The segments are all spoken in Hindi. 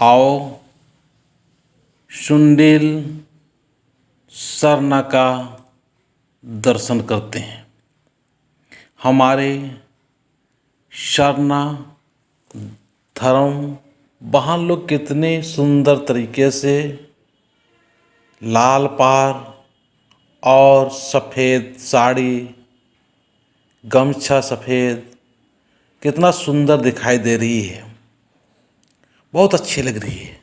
आओ शुंडिल सरना का दर्शन करते हैं। हमारे सरना धर्म वहाँ लोग कितने सुंदर तरीके से लाल पार और सफ़ेद साड़ी गमछा सफ़ेद कितना सुंदर दिखाई दे रही है, बहुत अच्छी लग रही है।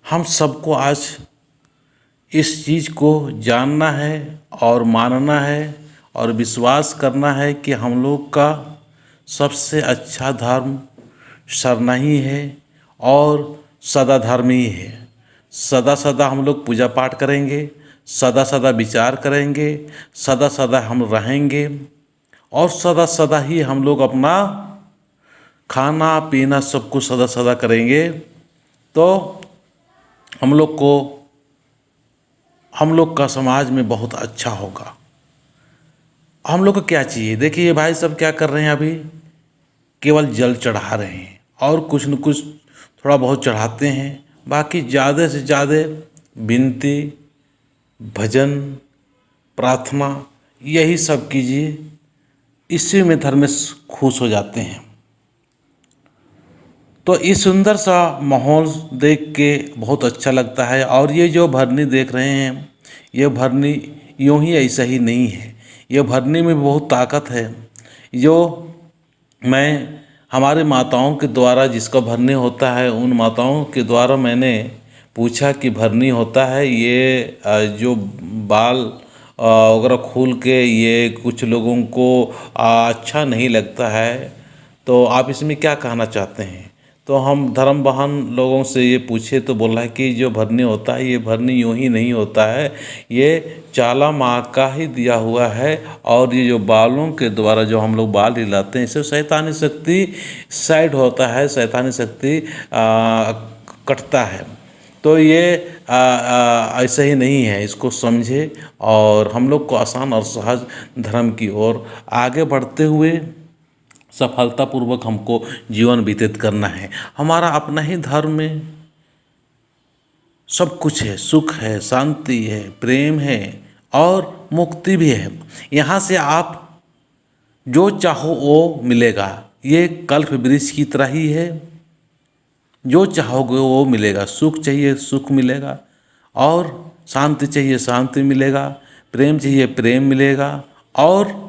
हम सबको आज इस चीज़ को जानना है और मानना है और विश्वास करना है कि हम लोग का सबसे अच्छा धर्म सरना ही है और सदा धर्म ही है। सदा सदा हम लोग पूजा पाठ करेंगे, सदा सदा विचार करेंगे, सदा सदा हम रहेंगे और सदा सदा ही हम लोग अपना खाना पीना सब कुछ सदा सदा करेंगे। तो हम लोग का समाज में बहुत अच्छा होगा। हम लोग को क्या चाहिए, देखिए ये भाई सब क्या कर रहे हैं, अभी केवल जल चढ़ा रहे हैं और कुछ न कुछ थोड़ा बहुत चढ़ाते हैं। बाकी ज़्यादा से ज़्यादा विनती भजन प्रार्थना यही सब कीजिए, इसी में धर्मेश खुश हो जाते हैं। तो इस सुंदर सा माहौल देख के बहुत अच्छा लगता है। और ये जो भरनी देख रहे हैं, ये भरनी यूं ही ऐसा ही नहीं है, ये भरनी में बहुत ताकत है। जो मैं हमारे माताओं के द्वारा जिसका भरनी होता है, उन माताओं के द्वारा मैंने पूछा कि भरनी होता है ये जो बाल वगैरह खोल के, ये कुछ लोगों को अच्छा नहीं लगता है, तो आप इसमें क्या कहना चाहते हैं। तो हम धर्मवान लोगों से ये पूछे तो बोला है कि जो भरनी होता है, ये भरनी यूं ही नहीं होता है, ये चाला माँ का ही दिया हुआ है। और ये जो बालों के द्वारा जो हम लोग बाल हिलाते हैं, इससे शैतानी शक्ति साइड होता है, शैतानी शक्ति कटता है। तो ये ऐसा ही नहीं है, इसको समझे और हम लोग को आसान और सहज धर्म की ओर आगे बढ़ते हुए सफलतापूर्वक हमको जीवन व्यतीत करना है। हमारा अपना ही धर्म में सब कुछ है, सुख है, शांति है, प्रेम है और मुक्ति भी है। यहाँ से आप जो चाहो वो मिलेगा। ये कल्प वृक्ष की तरह ही है, जो चाहोगे वो मिलेगा। सुख चाहिए सुख मिलेगा, और शांति चाहिए शांति मिलेगा, प्रेम चाहिए प्रेम मिलेगा। और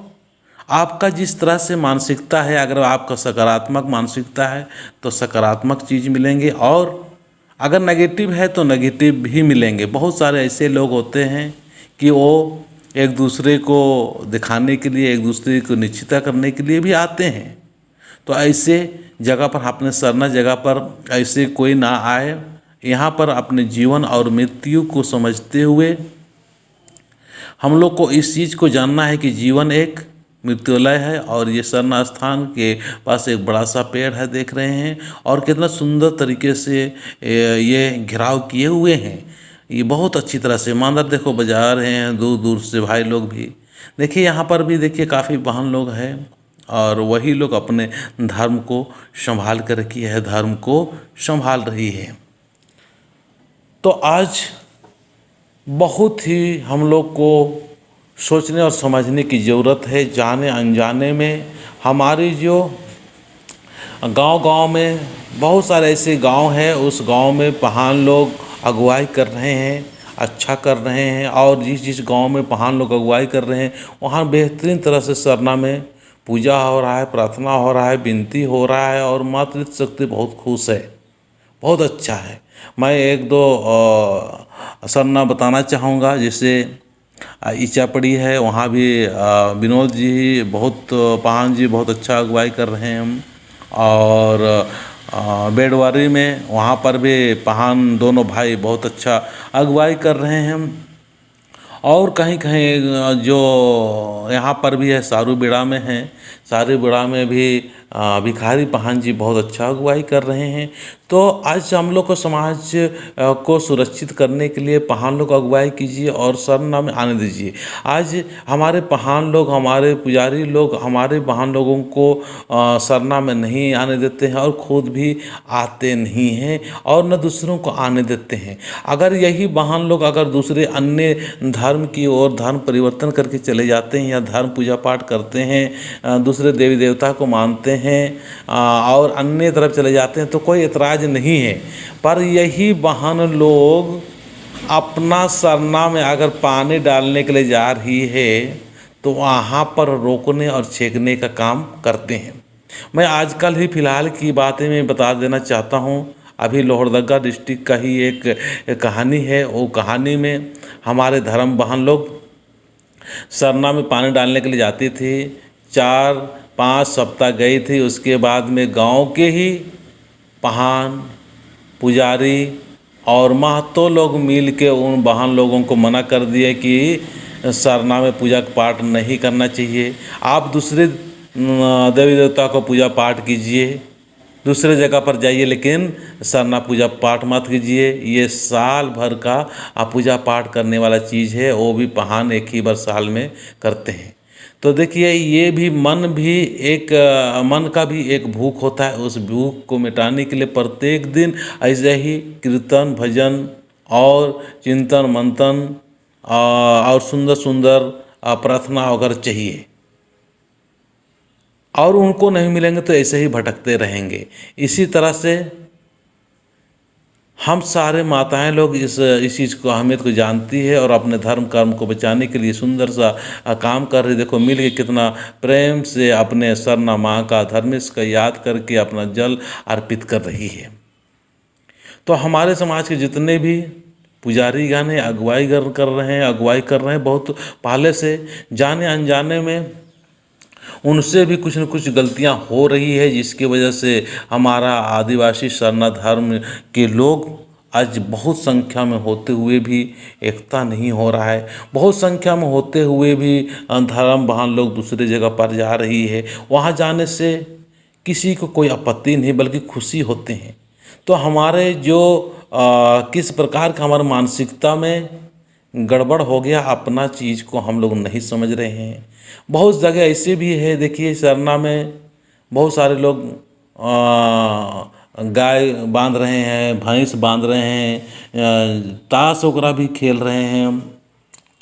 आपका जिस तरह से मानसिकता है, अगर आपका सकारात्मक मानसिकता है तो सकारात्मक चीज़ मिलेंगे, और अगर नेगेटिव है तो नेगेटिव भी मिलेंगे। बहुत सारे ऐसे लोग होते हैं कि वो एक दूसरे को दिखाने के लिए, एक दूसरे को निश्चिता करने के लिए भी आते हैं। तो ऐसे जगह पर, अपने सरना जगह पर ऐसे कोई ना आए। यहाँ पर अपने जीवन और मृत्यु को समझते हुए हम लोग को इस चीज़ को जानना है कि जीवन एक मृत्युलय है। और ये सरना स्थान के पास एक बड़ा सा पेड़ है, देख रहे हैं, और कितना सुंदर तरीके से ये घेराव किए हुए हैं। ये बहुत अच्छी तरह से मांदर देखो बजा रहे हैं, दूर दूर से भाई लोग भी। देखिए यहाँ पर भी देखिए काफ़ी वाहन लोग हैं, और वही लोग अपने धर्म को संभाल कर रखी है, धर्म को संभाल रही है। तो आज बहुत ही हम लोग को सोचने और समझने की ज़रूरत है। जाने अनजाने में हमारी जो गांव-गांव में बहुत सारे ऐसे गांव हैं, उस गांव में पहान लोग अगुवाई कर रहे हैं, अच्छा कर रहे हैं। और जिस गांव में पहान लोग अगुवाई कर रहे हैं, वहाँ बेहतरीन तरह से सरना में पूजा हो रहा है, प्रार्थना हो रहा है, विनती हो रहा है, और मातृशक्ति बहुत खुश है, बहुत अच्छा है। मैं एक दो सरना बताना चाहूँगा, जैसे इचापड़ी है, वहाँ भी विनोद जी बहुत पाहन जी बहुत अच्छा अगुवाई कर रहे हैं हम। और बेडवारी में वहाँ पर भी पाहन दोनों भाई बहुत अच्छा अगुवाई कर रहे हैं हम। और कहीं कहीं जो यहाँ पर भी है, सारूबेड़ा में है, सारूबेड़ा में भी भिखारी पाहन जी बहुत अच्छा अगुवाई कर रहे हैं। तो आज हम लोग को समाज को सुरक्षित करने के लिए पहान लोग अगुवाई कीजिए और सरना में आने दीजिए। आज हमारे पहान लोग, हमारे पुजारी लोग हमारे पहान लोगों को सरना में नहीं आने देते हैं और खुद भी आते नहीं हैं और न दूसरों को आने देते हैं। अगर यही बहान लोग अगर दूसरे अन्य धर्म की ओर धर्म परिवर्तन करके चले जाते हैं या धर्म पूजा पाठ करते हैं, दूसरे देवी देवता को मानते हैं और अन्य तरफ चले जाते हैं तो कोई एतराज़ नहीं है। पर यही बहन लोग अपना सरना में अगर पानी डालने के लिए जा रही है तो वहाँ पर रोकने और छेकने का काम करते हैं। मैं आजकल ही फ़िलहाल की बातें मैं बता देना चाहता हूँ। अभी लोहरदगा डिस्ट्रिक्ट का ही एक कहानी है। वो कहानी में हमारे धर्म बहन लोग सरना में पानी डालने के लिए जाते थे। 4-5 सप्ताह गई थी। उसके बाद में गांव के ही पहान, पुजारी और महतो लोग मिल के उन बहन लोगों को मना कर दिए कि सरना में पूजा पाठ नहीं करना चाहिए। आप दूसरे देवी देवता को पूजा पाठ कीजिए, दूसरे जगह पर जाइए, लेकिन सरना पूजा पाठ मत कीजिए। ये साल भर का पूजा पाठ करने वाला चीज़ है। वो भी पहान एक ही बार साल में करते हैं। तो देखिए, ये भी मन का भी एक भूख होता है। उस भूख को मिटाने के लिए प्रत्येक दिन ऐसे ही कीर्तन, भजन और चिंतन मंथन और सुंदर सुंदर प्रार्थना वगैरह चाहिए। और उनको नहीं मिलेंगे तो ऐसे ही भटकते रहेंगे। इसी तरह से हम सारे माताएं लोग इस चीज़ को, अहमियत को जानती है और अपने धर्म कर्म को बचाने के लिए सुंदर सा काम कर रही। देखो मिल के कितना प्रेम से अपने सरना माँ का, धर्मेश का याद करके अपना जल अर्पित कर रही है। तो हमारे समाज के जितने भी पुजारी गाने अगुवाई कर रहे हैं बहुत पहले से, जाने अनजाने में उनसे भी कुछ न कुछ गलतियां हो रही है, जिसकी वजह से हमारा आदिवासी सरना धर्म के लोग आज बहुत संख्या में होते हुए भी एकता नहीं हो रहा है। बहुत संख्या में होते हुए भी धर्म बहन लोग दूसरी जगह पर जा रही है। वहाँ जाने से किसी को कोई आपत्ति नहीं बल्कि खुशी होते हैं। तो हमारे जो किस प्रकार का हमारी मानसिकता में गड़बड़ हो गया, अपना चीज़ को हम लोग नहीं समझ रहे हैं। बहुत जगह ऐसे भी है, देखिए सरना में बहुत सारे लोग गाय बांध रहे हैं, भैंस बांध रहे हैं, ताश वगैरह भी खेल रहे हैं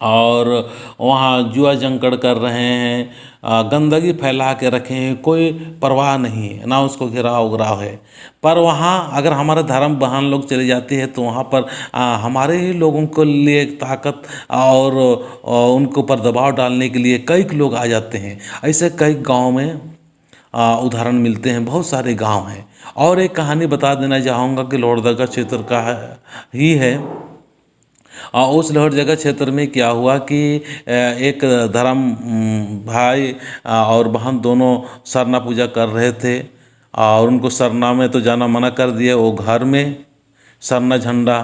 और वहाँ जुआ जंकड़ कर रहे हैं, गंदगी फैला के रखे हैं, कोई परवाह नहीं है, ना उसको घेराव उगराव है। पर वहाँ अगर हमारे धर्म बहन लोग चले जाते हैं तो वहाँ पर हमारे ही लोगों को लिए ताकत और उनके ऊपर दबाव डालने के लिए कई लोग आ जाते हैं। ऐसे कई गांव में उदाहरण मिलते हैं, बहुत सारे गांव हैं। और एक कहानी बता देना चाहूँगा कि लोहरदगा क्षेत्र का ही है। उस लोहरदगा क्षेत्र में क्या हुआ कि एक धर्म भाई और बहन दोनों सरना पूजा कर रहे थे और उनको सरना में तो जाना मना कर दिया। वो घर में सरना झंडा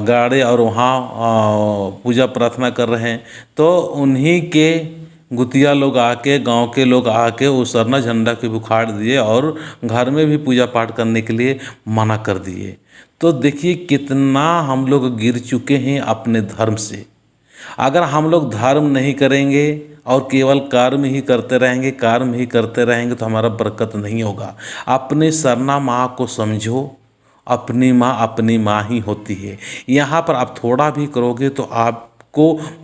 गाड़े और वहाँ पूजा प्रार्थना कर रहे हैं। तो उन्हीं के गुतिया लोग आके, गांव के लोग आके उस सरना झंडा को उखाड़ दिए और घर में भी पूजा पाठ करने के लिए मना कर दिए। तो देखिए कितना हम लोग गिर चुके हैं अपने धर्म से। अगर हम लोग धर्म नहीं करेंगे और केवल कर्म ही करते रहेंगे तो हमारा बरकत नहीं होगा। अपने सरना माँ को समझो, अपनी माँ ही होती है। यहाँ पर आप थोड़ा भी करोगे तो आपको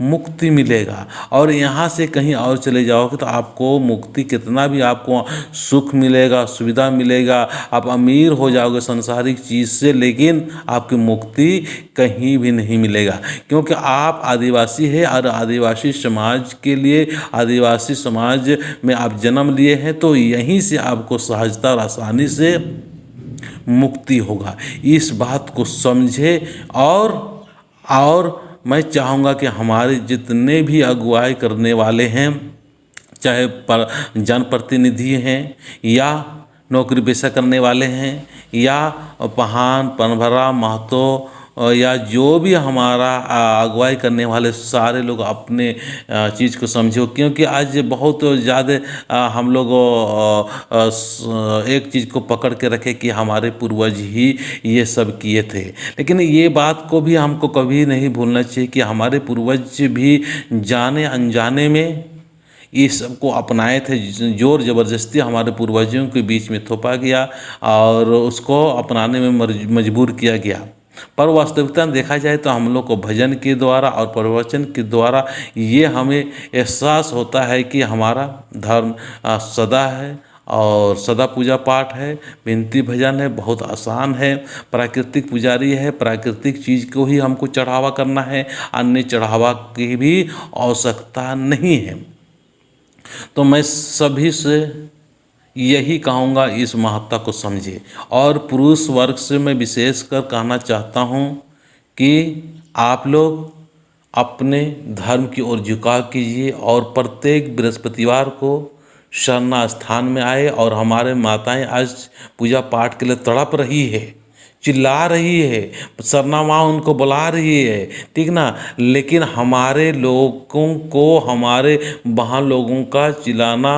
मुक्ति मिलेगा और यहाँ से कहीं और चले जाओगे तो आपको मुक्ति, कितना भी आपको सुख मिलेगा, सुविधा मिलेगा, आप अमीर हो जाओगे संसारिक चीज़ से, लेकिन आपकी मुक्ति कहीं भी नहीं मिलेगा। क्योंकि आप आदिवासी है और आदिवासी समाज के लिए, आदिवासी समाज में आप जन्म लिए हैं तो यहीं से आपको सहजता और आसानी से मुक्ति होगा। इस बात को समझे। और मैं चाहूँगा कि हमारे जितने भी अगुवाई करने वाले हैं, चाहे जनप्रतिनिधि हैं या नौकरी पेशा करने वाले हैं या पहान, पनभरा, महतो या जो भी हमारा अगुवाई करने वाले सारे लोग अपने चीज़ को समझो, क्योंकि आज बहुत ज़्यादा हम लोग एक चीज़ को पकड़ के रखे कि हमारे पूर्वज ही ये सब किए थे। लेकिन ये बात को भी हमको कभी नहीं भूलना चाहिए कि हमारे पूर्वज भी जाने अनजाने में ये सबको अपनाए थे। जोर ज़बरदस्ती हमारे पूर्वजों के बीच में थोपा गया और उसको अपनाने में मजबूर किया गया। पर वास्तविकता में देखा जाए तो हम लोग को भजन के द्वारा और प्रवचन के द्वारा ये हमें एहसास होता है कि हमारा धर्म सदा है और सदा पूजा पाठ है, विनती भजन है, बहुत आसान है, प्राकृतिक पुजारी है, प्राकृतिक चीज़ को ही हमको चढ़ावा करना है, अन्य चढ़ावा की भी आवश्यकता नहीं है। तो मैं सभी से यही कहूँगा, इस महत्ता को समझे। और पुरुष वर्ग से मैं विशेषकर कहना चाहता हूँ कि आप लोग अपने धर्म की ओर झुकाव कीजिए और प्रत्येक बृहस्पतिवार को सरना स्थान में आए। और हमारे माताएं आज पूजा पाठ के लिए तड़प रही है, चिल्ला रही है, सरना माँ उनको बुला रही है, ठीक ना। लेकिन हमारे लोगों को, हमारे बहन लोगों का चिल्लाना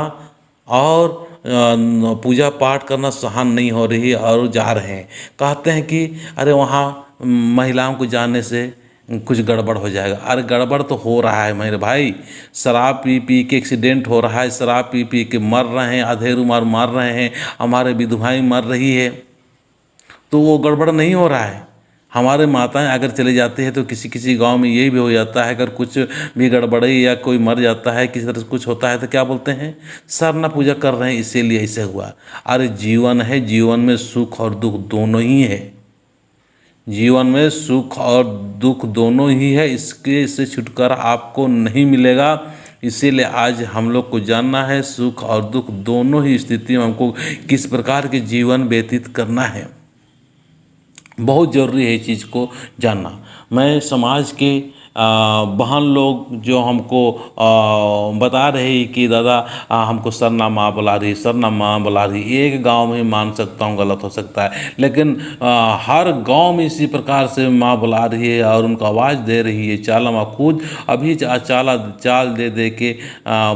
और पूजा पाठ करना सहन नहीं हो रही है और जा रहे हैं। कहते हैं कि अरे वहाँ महिलाओं को जाने से कुछ गड़बड़ हो जाएगा। अरे गड़बड़ तो हो रहा है मेरे भाई, शराब पी पी के एक्सीडेंट हो रहा है, शराब पी पी के मर रहे हैं, अधेड़ उम्र मर रहे हैं, हमारे विधवाएं मर रही है, तो वो गड़बड़ नहीं हो रहा है। हमारे माताएं अगर चले जाते हैं तो किसी किसी गांव में ये भी हो जाता है, अगर कुछ भी गड़बड़ी या कोई मर जाता है, किसी तरह से कुछ होता है तो क्या बोलते हैं, सरना पूजा कर रहे हैं इसीलिए ऐसे हुआ। अरे जीवन है, जीवन में सुख और दुख दोनों ही है, जीवन में सुख और दुख दोनों ही है, इससे छुटकारा आपको नहीं मिलेगा। इसीलिए आज हम लोग को जानना है सुख और दुख दोनों ही स्थिति में हमको किस प्रकार के जीवन व्यतीत करना है। बहुत ज़रूरी है इस चीज़ को जानना। मैं समाज के बहन लोग जो हमको बता रहे हैं कि दादा हमको सरना माँ बुला रही, सरना माँ बुला रही, एक गांव में मान सकता हूँ गलत हो सकता है, लेकिन हर गांव में इसी प्रकार से माँ बुला रही है और उनको आवाज़ दे रही है। चाला माँ खुद अभी चाल दे दे के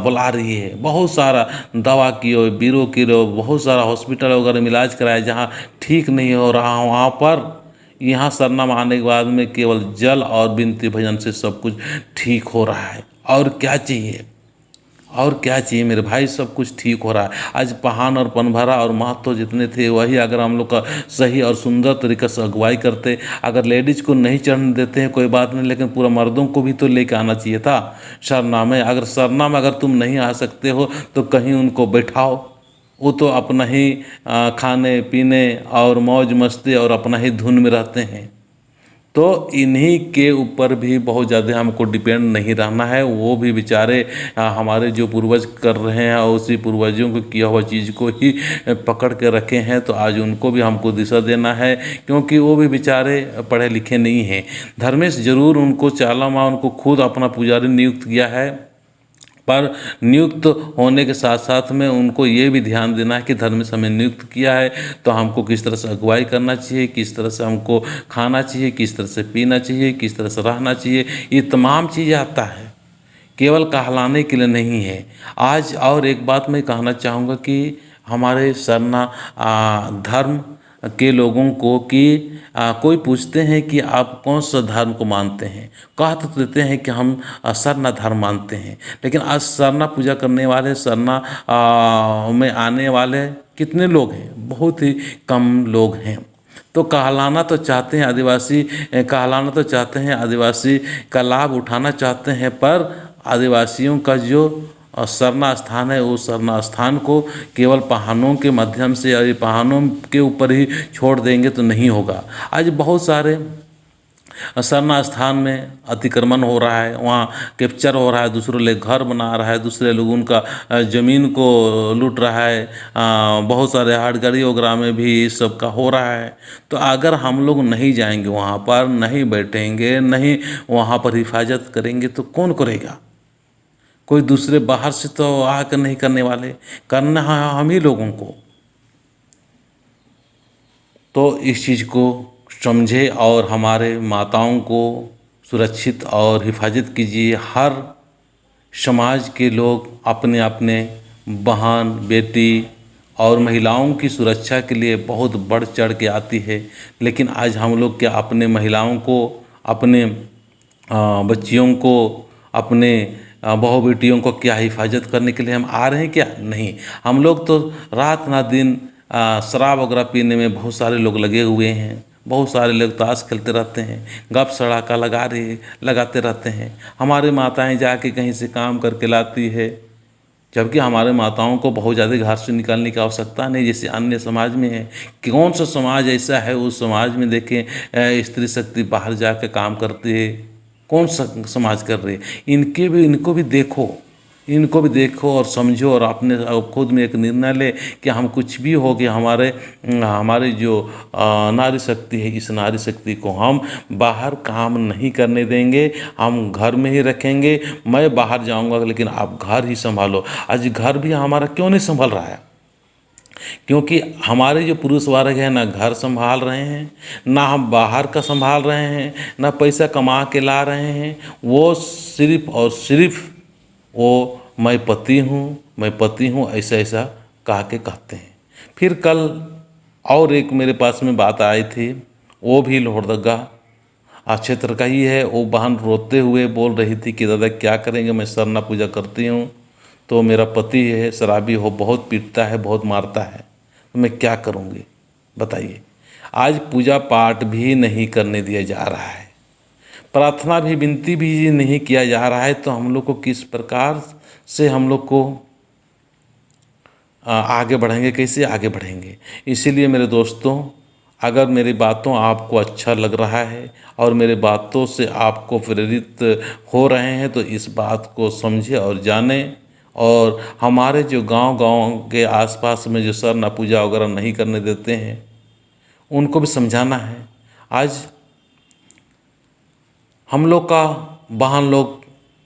बुला रही है। बहुत सारा दवा किए, बीरो किए, बहुत सारा हॉस्पिटल वगैरह में इलाज कराया, जहाँ ठीक नहीं हो रहा वहाँ पर यहाँ सरना आने के बाद में केवल जल और विनती भजन से सब कुछ ठीक हो रहा है। और क्या चाहिए, और क्या चाहिए मेरे भाई, सब कुछ ठीक हो रहा है। आज पहान और पनभरा और महत्व जितने थे वही अगर हम लोग का सही और सुंदर तरीके से अगुवाई करते, अगर लेडीज़ को नहीं चढ़ने देते हैं कोई बात नहीं, लेकिन पूरा मर्दों को भी तो लेके आना चाहिए था सरना में। अगर सरना में अगर तुम नहीं आ सकते हो तो कहीं उनको बैठाओ, वो तो अपना ही खाने पीने और मौज मस्ती और अपना ही धुन में रहते हैं। तो इन्हीं के ऊपर भी बहुत ज़्यादा हमको डिपेंड नहीं रहना है। वो भी बेचारे हमारे जो पूर्वज कर रहे हैं और उसी पूर्वजों को किया हुआ चीज़ को ही पकड़ के रखे हैं, तो आज उनको भी हमको दिशा देना है, क्योंकि वो भी बेचारे पढ़े लिखे नहीं हैं। धर्मेश जरूर उनको चाला माँ उनको खुद अपना पुजारी नियुक्त किया है, पर नियुक्त होने के साथ साथ में उनको ये भी ध्यान देना है कि धर्मेश हमें नियुक्त किया है तो हमको किस तरह से अगुवाई करना चाहिए, किस तरह से हमको खाना चाहिए, किस तरह से पीना चाहिए, किस तरह से रहना चाहिए। ये तमाम चीज़ें आता है, केवल कहलाने के लिए नहीं है। आज और एक बात मैं कहना चाहूँगा कि हमारे सरना धर्म के लोगों को कि कोई पूछते हैं कि आप कौन सा धर्म को मानते हैं, कह तो देते हैं कि हम सरना धर्म मानते हैं, लेकिन आज सरना पूजा करने वाले, सरना में आने वाले कितने लोग हैं, बहुत ही कम लोग हैं। तो कहलाना तो चाहते हैं आदिवासी, कहलाना तो चाहते हैं आदिवासी का लाभ उठाना चाहते हैं, पर आदिवासियों का जो सरना स्थान है उस सरना स्थान को केवल पहानों के माध्यम से या पहानों के ऊपर ही छोड़ देंगे तो नहीं होगा। आज बहुत सारे सरना स्थान में अतिक्रमण हो रहा है, वहाँ कैप्चर हो रहा है, दूसरे लोग घर बना रहा है, दूसरे लोग उनका ज़मीन को लूट रहा है, बहुत सारे हड़गड़ी वगैरह में भी इस सब का हो रहा है। तो अगर हम लोग नहीं जाएंगे वहाँ पर, नहीं बैठेंगे, नहीं वहाँ पर हिफाजत करेंगे तो कौन करेगा? कोई दूसरे बाहर से तो आकर नहीं करने वाले, करना है हम ही लोगों को। तो इस चीज़ को समझे और हमारे माताओं को सुरक्षित और हिफाजत कीजिए। हर समाज के लोग अपने अपने बहन बेटी और महिलाओं की सुरक्षा के लिए बहुत बढ़ चढ़ के आती है, लेकिन आज हम लोग क्या अपने महिलाओं को, अपने बच्चियों को, अपने बहू बेटियों को क्या हिफाजत करने के लिए हम आ रहे हैं क्या? नहीं, हम लोग तो रात ना दिन शराब वगैरह पीने में बहुत सारे लोग लगे हुए हैं। बहुत सारे लोग ताश खेलते रहते हैं, गप सड़ाका लगाते रहते हैं। हमारी माताएं जाके कहीं से काम करके लाती है, जबकि हमारे माताओं को बहुत ज़्यादा घर से निकालने की आवश्यकता नहीं, जैसे अन्य समाज में है। कौन सा समाज ऐसा है उस समाज में देखें स्त्री शक्ति बाहर जाकर काम करती है? कौन सा समाज कर रही है? इनको भी देखो, इनको भी देखो और समझो और अपने खुद में एक निर्णय ले कि हम कुछ भी हो कि हमारे जो नारी शक्ति है, इस नारी शक्ति को हम बाहर काम नहीं करने देंगे, हम घर में ही रखेंगे। मैं बाहर जाऊंगा लेकिन आप घर ही संभालो। आज घर भी हमारा क्यों नहीं संभल रहा है? क्योंकि हमारे जो पुरुष वर्ग है ना घर संभाल रहे हैं, ना हम बाहर का संभाल रहे हैं, ना पैसा कमा के ला रहे हैं। वो सिर्फ और सिर्फ वो मैं पति हूँ ऐसा ऐसा कह के कहते हैं। फिर कल और एक मेरे पास में बात आई थी, वो भी लोहरदगा क्षेत्र का ही है। वो बहन रोते हुए बोल रही थी कि दादा क्या करेंगे, मैं सरना पूजा करती हूँ तो मेरा पति है शराबी हो, बहुत पीटता है, बहुत मारता है, तो मैं क्या करूँगी बताइए। आज पूजा पाठ भी नहीं करने दिया जा रहा है, प्रार्थना भी विनती भी नहीं किया जा रहा है, तो हम लोग को किस प्रकार से हम लोग को आगे बढ़ेंगे, कैसे आगे बढ़ेंगे? इसीलिए मेरे दोस्तों, अगर मेरी बातों आपको अच्छा लग रहा है और मेरे बातों से आपको प्रेरित हो रहे हैं तो इस बात को समझे और जानें। और हमारे जो गांव के आसपास में जो सरना पूजा वगैरह नहीं करने देते हैं उनको भी समझाना है। आज हम लोग का बहन लोग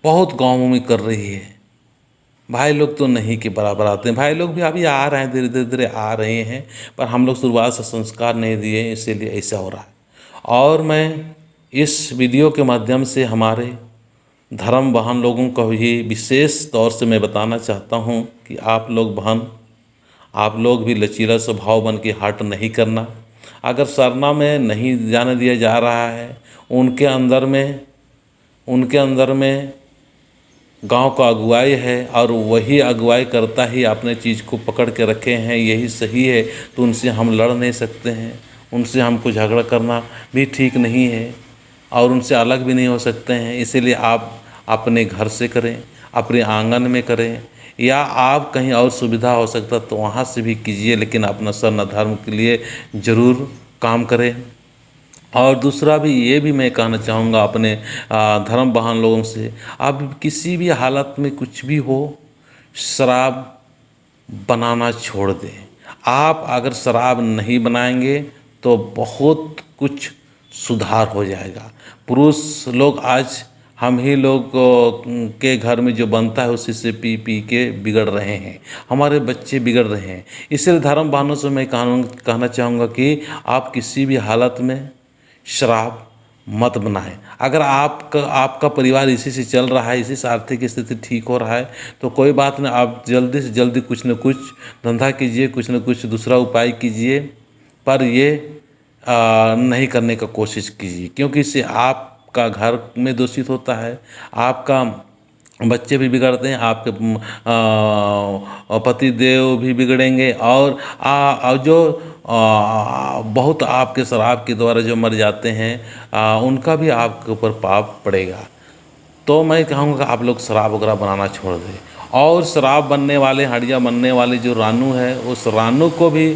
बहुत गाँवों में कर रही है, भाई लोग तो नहीं के बराबर आते हैं। भाई लोग भी अभी आ रहे हैं, धीरे आ रहे हैं, पर हम लोग शुरुआत से संस्कार नहीं दिए, इसीलिए ऐसा हो रहा है। और मैं इस वीडियो के माध्यम से हमारे धर्म बहन लोगों को भी विशेष तौर से मैं बताना चाहता हूँ कि आप लोग बहन, आप लोग भी लचीला स्वभाव बन के हट नहीं करना। अगर सरना में नहीं जाने दिया जा रहा है, उनके अंदर में गांव का अगुवाई है और वही अगुवाई करता ही अपने चीज़ को पकड़ के रखे हैं, यही सही है, तो उनसे हम लड़ नहीं सकते हैं, उनसे हमको झगड़ा करना भी ठीक नहीं है और उनसे अलग भी नहीं हो सकते हैं। इसीलिए आप अपने घर से करें, अपने आंगन में करें, या आप कहीं और सुविधा हो सकता तो वहाँ से भी कीजिए, लेकिन अपना सनातन धर्म के लिए ज़रूर काम करें। और दूसरा भी ये भी मैं कहना चाहूँगा अपने धर्म बहन लोगों से, आप किसी भी हालत में कुछ भी हो शराब बनाना छोड़ दें। आप अगर शराब नहीं बनाएंगे तो बहुत कुछ सुधार हो जाएगा। पुरुष लोग आज हम ही लोग के घर में जो बनता है उसी से पी पी के बिगड़ रहे हैं, हमारे बच्चे बिगड़ रहे हैं। इसलिए धर्म बहनों से मैं कहना चाहूँगा कि आप किसी भी हालत में शराब मत बनाएं। अगर आपका परिवार इसी से चल रहा है, इसी से आर्थिक स्थिति ठीक हो रहा है, तो कोई बात नहीं, आप जल्दी से जल्दी कुछ न कुछ धंधा कीजिए, कुछ न कुछ दूसरा उपाय कीजिए, पर ये नहीं करने का कोशिश कीजिए, क्योंकि इससे आपका घर में दूषित होता है, आपका बच्चे भी बिगड़ते हैं, आपके पति देव भी बिगड़ेंगे, और जो बहुत आपके शराब के द्वारा जो मर जाते हैं उनका भी आपके ऊपर पाप पड़ेगा। तो मैं कहूँगा आप लोग शराब वगैरह बनाना छोड़ दें। और शराब बनने वाले, हंडिया बनने वाले जो रानू है, उस रानू को भी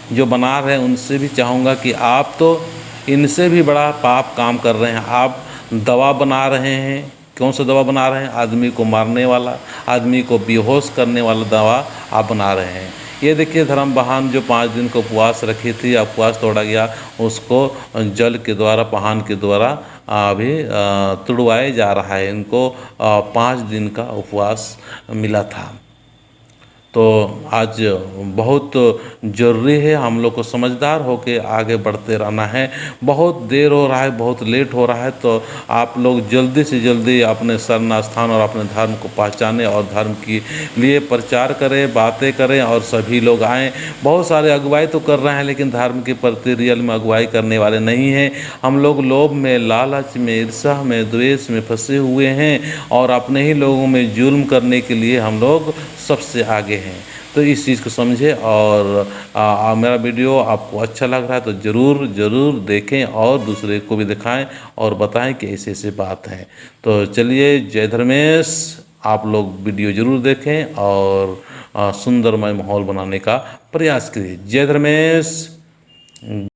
जो बना रहे हैं उनसे भी चाहूँगा कि आप तो इनसे भी बड़ा पाप काम कर रहे हैं। आप दवा बना रहे हैं, कौन सा दवा बना रहे हैं? आदमी को मारने वाला, आदमी को बेहोश करने वाला दवा आप बना रहे हैं। ये देखिए धर्म बहन जो 5 दिन को उपवास रखी थी, उपवास तोड़ा गया, उसको जल के द्वारा, पहान के द्वारा अभी तुड़वाया जा रहा है। इनको 5 दिन का उपवास मिला था। तो आज बहुत ज़रूरी है हम लोग को समझदार होकर आगे बढ़ते रहना है। बहुत देर हो रहा है, बहुत लेट हो रहा है, तो आप लोग जल्दी से जल्दी अपने शरण स्थान और अपने धर्म को पहचानें और धर्म के लिए प्रचार करें, बातें करें और सभी लोग आएँ। बहुत सारे अगुवाई तो कर रहे हैं लेकिन धर्म के प्रति रियल में अगुवाई करने वाले नहीं हैं। हम लोग लोभ में, लालच में, ईर्ष्या में, द्वेष में फंसे हुए हैं और अपने ही लोगों में जुल्म करने के लिए हम लोग सबसे आगे हैं। तो इस चीज़ को समझें और मेरा वीडियो आपको अच्छा लग रहा है तो ज़रूर देखें और दूसरे को भी दिखाएं और बताएं कि ऐसे ऐसे बात है। तो चलिए, जय धर्मेश। आप लोग वीडियो ज़रूर देखें और सुंदरमय माहौल बनाने का प्रयास करिए। जय धर्मेश।